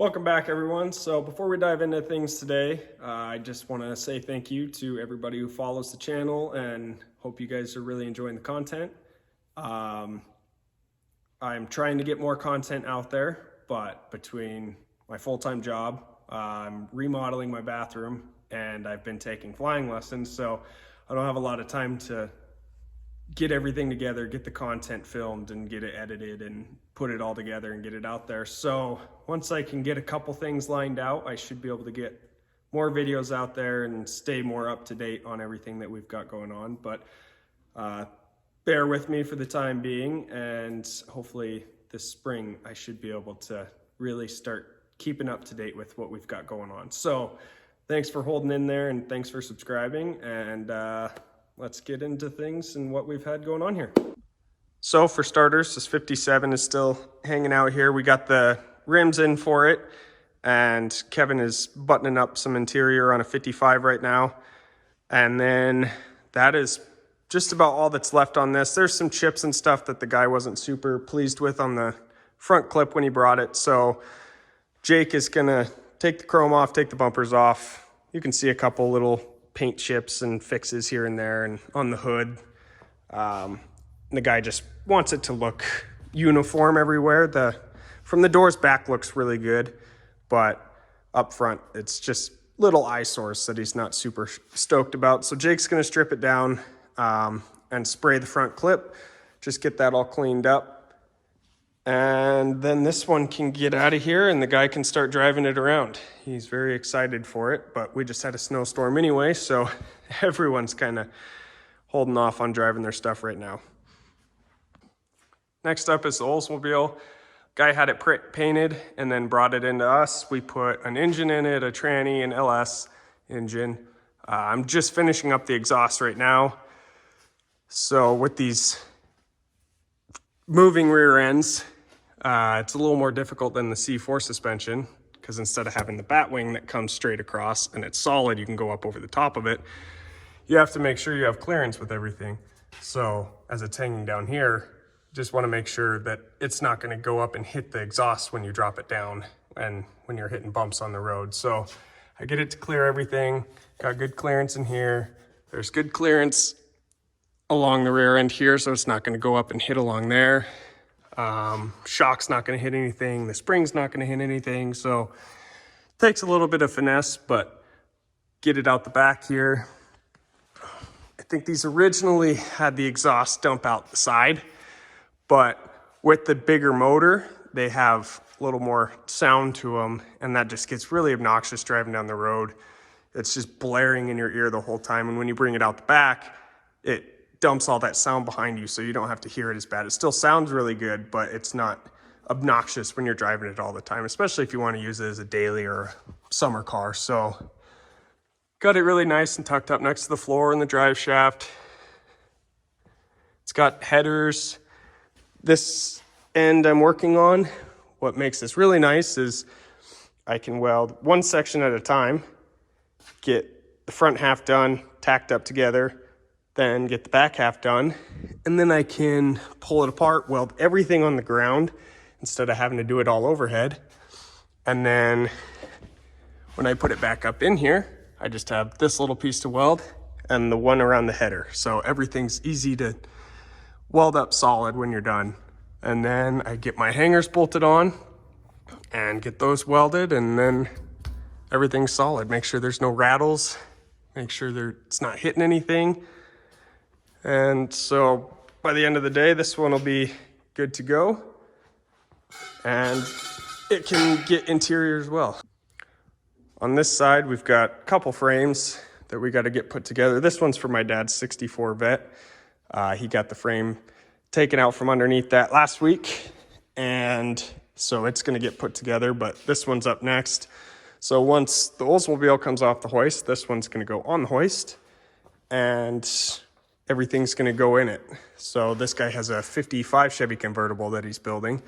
Welcome back, everyone. So before we dive into things today, I just want to say thank you to everybody who follows the channel and hope you guys are really enjoying the content. I'm trying to get more content out there, but between my full-time job, I'm remodeling my bathroom, and I've been taking flying lessons, so I don't have a lot of time to get everything together, get the content filmed and get it edited and put it all together and get it out there. So once I can get a couple things lined out, I should be able to get more videos out there and stay more up to date on everything that we've got going on. But bear with me for the time being, and hopefully this spring I should be able to really start keeping up to date with what we've got going on. So thanks for holding in there, and thanks for subscribing, and let's get into things and what we've had going on here. So for starters, this 57 is still hanging out here. We got the rims in for it, and Kevin is buttoning up some interior on a 55 right now. And then that is just about all that's left on this. There's some chips and stuff that the guy wasn't super pleased with on the front clip when he brought it. So Jake is gonna take the chrome off, take the bumpers off. You can see a couple little paint chips and fixes here and there and on the hood. The guy just wants it to look uniform everywhere. From the doors back looks really good, but up front it's just little eyesores that he's not super stoked about. So Jake's gonna strip it down and spray the front clip, just get that all cleaned up. And then this one can get out of here and the guy can start driving it around. He's very excited for it, but we just had a snowstorm anyway, so everyone's kind of holding off on driving their stuff right now. Next up is the Oldsmobile. Guy had it painted and then brought it into us. We put an engine in it, a tranny, an LS engine. I'm just finishing up the exhaust right now. So with these moving rear ends, it's a little more difficult than the C4 suspension, because instead of having the bat wing that comes straight across and it's solid, you can go up over the top of it. You have to make sure you have clearance with everything. So as it's hanging down here, just want to make sure that it's not going to go up and hit the exhaust when you drop it down and when you're hitting bumps on the road. So I get it to clear everything. Got good clearance in here. There's good clearance along the rear end here, so it's not going to go up and hit along there. Shock's not going to hit anything. The spring's not going to hit anything. So it takes a little bit of finesse, but get it out the back here. I think these originally had the exhaust dump out the side, but with the bigger motor, they have a little more sound to them, and that just gets really obnoxious driving down the road. It's just blaring in your ear the whole time, and when you bring it out the back, it dumps all that sound behind you, so you don't have to hear it as bad. It still sounds really good, but it's not obnoxious when you're driving it all the time, especially if you want to use it as a daily or a summer car. So got it really nice and tucked up next to the floor and the drive shaft. It's got headers. This end I'm working on, what makes this really nice is I can weld one section at a time, get the front half done, tacked up together, then get the back half done, and then I can pull it apart, weld everything on the ground instead of having to do it all overhead. And then when I put it back up in here, I just have this little piece to weld and the one around the header. So everything's easy to weld up solid when you're done. And then I get my hangers bolted on and get those welded, and then everything's solid. Make sure there's no rattles, make sure it's not hitting anything. And so by the end of the day, this one will be good to go, and it can get interior as well. On this side, we've got a couple frames that we got to get put together. This one's for my dad's 64 Vet. He got the frame taken out from underneath that last week, and so it's going to get put together, but this one's up next. So once the Oldsmobile comes off the hoist, this one's going to go on the hoist, and everything's going to go in it. So this guy has a 55 Chevy convertible that he's building,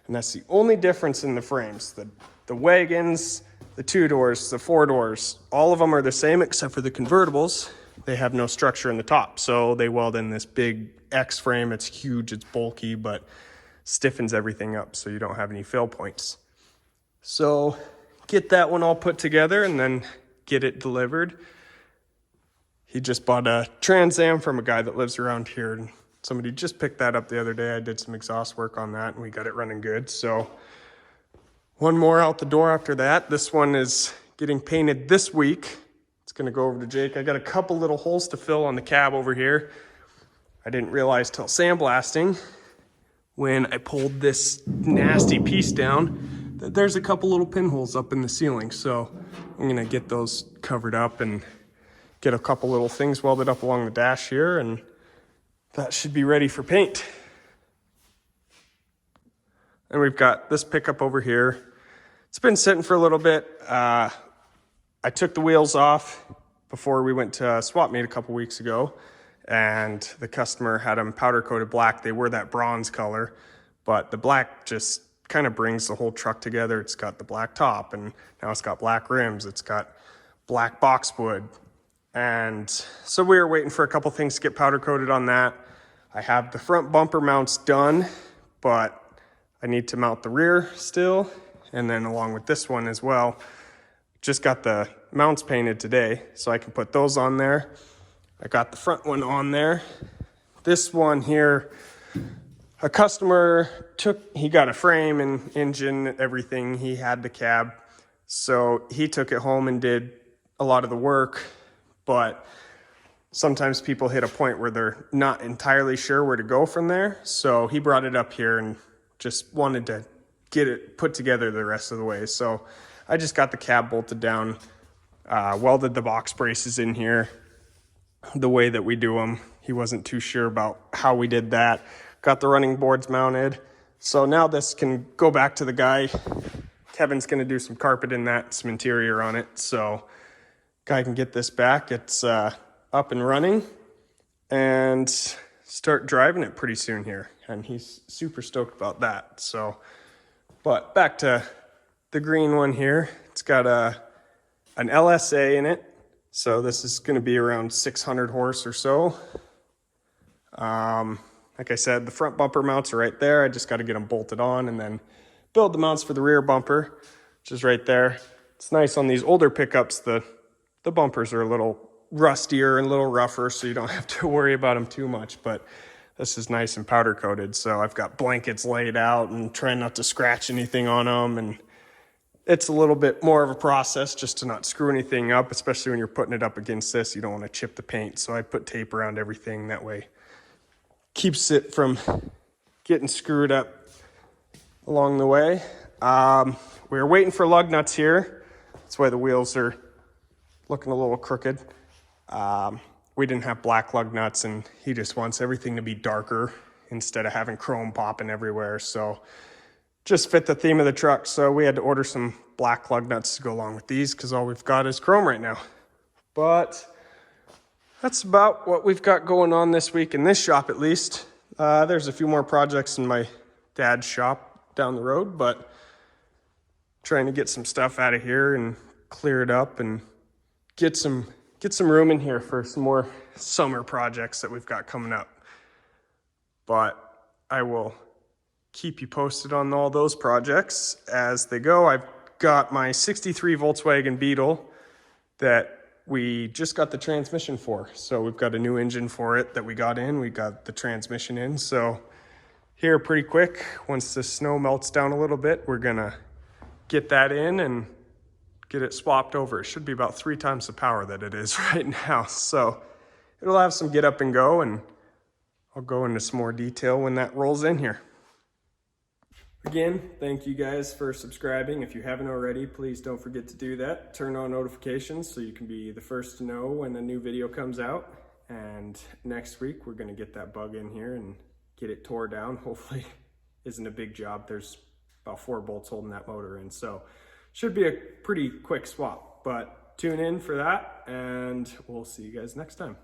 and that's the only difference in the frames. The wagons, the 2-doors, the 4-doors, all of them are the same except for the convertibles. They have no structure in the top, so they weld in this big X frame. It's huge, it's bulky, but stiffens everything up so you don't have any fail points. So get that one all put together and then get it delivered. He just bought a Trans Am from a guy that lives around here, and somebody just picked that up the other day. I did some exhaust work on that and we got it running good. So one more out the door after that. This one is getting painted this week. It's gonna go over to Jake. I got a couple little holes to fill on the cab over here. I didn't realize till sandblasting when I pulled this nasty piece down that there's a couple little pinholes up in the ceiling. So I'm gonna get those covered up and get a couple little things welded up along the dash here, and that should be ready for paint. And we've got this pickup over here. It's been sitting for a little bit. I took the wheels off before we went to swap meet a couple weeks ago, and the customer had them powder coated black. They were that bronze color, but the black just kind of brings the whole truck together. It's got the black top, and now it's got black rims. It's got black boxwood. And so we were waiting for a couple things to get powder coated on that. I have the front bumper mounts done, but I need to mount the rear still, and then along with this one as well. Just got the mounts painted today, so I can put those on there. I got the front one on there. This one here, a customer he got a frame and engine, everything. He had the cab, so he took it home and did a lot of the work. But sometimes people hit a point where they're not entirely sure where to go from there. So he brought it up here and just wanted to get it put together the rest of the way. So I just got the cab bolted down, welded the box braces in here the way that we do them. He wasn't too sure about how we did that. Got the running boards mounted. So now this can go back to the guy. Kevin's gonna do some carpet in that, some interior on it. So guy can get this back. It's up and running and start driving it pretty soon here. And he's super stoked about that. So, but back to the green one here. It's got an LSA in it. So this is gonna be around 600 horse or so. Like I said, the front bumper mounts are right there. I just got to get them bolted on and then build the mounts for the rear bumper, which is right there. It's nice on these older pickups. The bumpers are a little rustier and a little rougher, so you don't have to worry about them too much. But this is nice and powder coated. So I've got blankets laid out and trying not to scratch anything on them. And it's a little bit more of a process just to not screw anything up, especially when you're putting it up against this. You don't want to chip the paint. So I put tape around everything. That way keeps it from getting screwed up along the way. We're waiting for lug nuts here. That's why the wheels are looking a little crooked. We didn't have black lug nuts, and he just wants everything to be darker instead of having chrome popping everywhere. So just fit the theme of the truck. So we had to order some black lug nuts to go along with these because all we've got is chrome right now. But that's about what we've got going on this week in this shop, at least. There's a few more projects in my dad's shop down the road, but trying to get some stuff out of here and clear it up and get some room in here for some more summer projects that we've got coming up. But I will keep you posted on all those projects as they go. I've got my 63 Volkswagen Beetle that we just got the transmission for. So we've got a new engine for it that we got in. We got the transmission in. So here pretty quick, once the snow melts down a little bit, we're gonna get that in and get it swapped over. It should be about 3 times the power that it is right now. So it'll have some get up and go, and I'll go into some more detail when that rolls in here. Again, thank you guys for subscribing. If you haven't already, please don't forget to do that. Turn on notifications so you can be the first to know when a new video comes out. And next week, we're gonna get that bug in here and get it tore down. Hopefully, isn't a big job. There's about 4 bolts holding that motor in. So should be a pretty quick swap, but tune in for that and we'll see you guys next time.